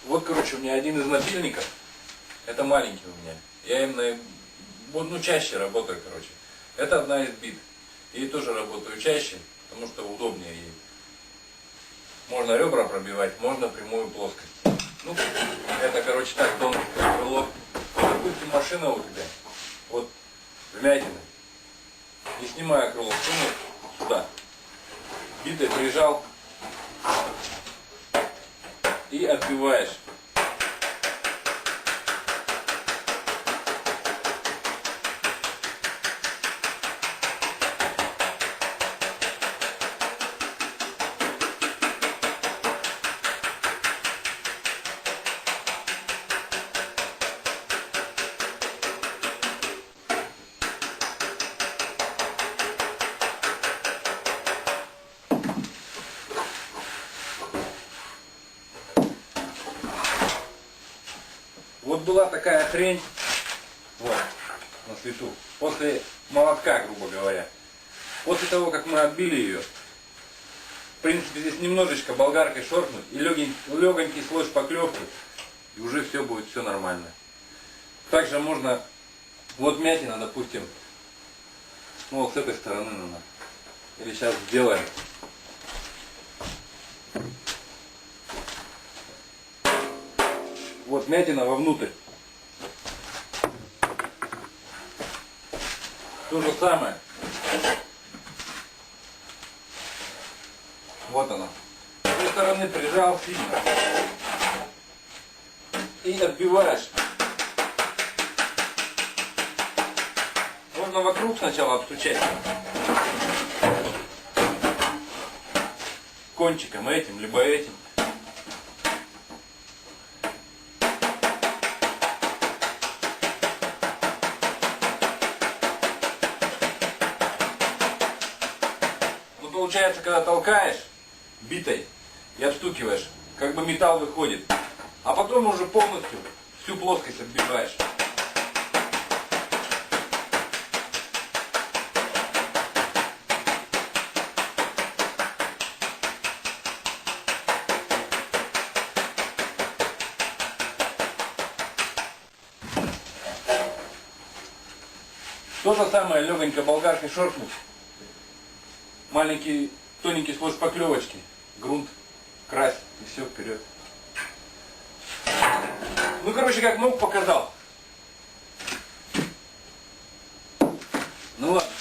Вот, короче, у меня один из напильников. Это маленький у меня. Я им чаще работаю, короче. Это одна из бит. Ей тоже работаю чаще, потому что удобнее ей. Можно ребра пробивать, можно прямую плоскость. Ну, это, короче, так, тонкое крыло. Допустим, машина у тебя, вот, вмятина. И снимая крыло, сунул сюда. Битой прижал и отбиваешь. Вот была такая хрень, вот, на свету, после молотка, грубо говоря. После того, как мы отбили ее, в принципе, здесь немножечко болгаркой шоркнуть и легонький слой шпаклевки, и уже все будет все нормально. Также можно, вот мятина, допустим, ну вот с этой стороны надо, или сейчас сделаем. Вот мятина вовнутрь. То же самое. Вот она. С этой стороны прижал сильно. И отбиваешь. Можно вокруг сначала обстучать. Кончиком этим, либо этим. Получается, когда толкаешь битой и обстукиваешь, как бы металл выходит, а потом уже полностью всю плоскость отбиваешь. То же самое легонько болгаркой шоркнуть. Маленький тоненький слой шпаклевочки, грунт, крась и все, вперед. Ну, короче, как мог, показал. Ну ладно.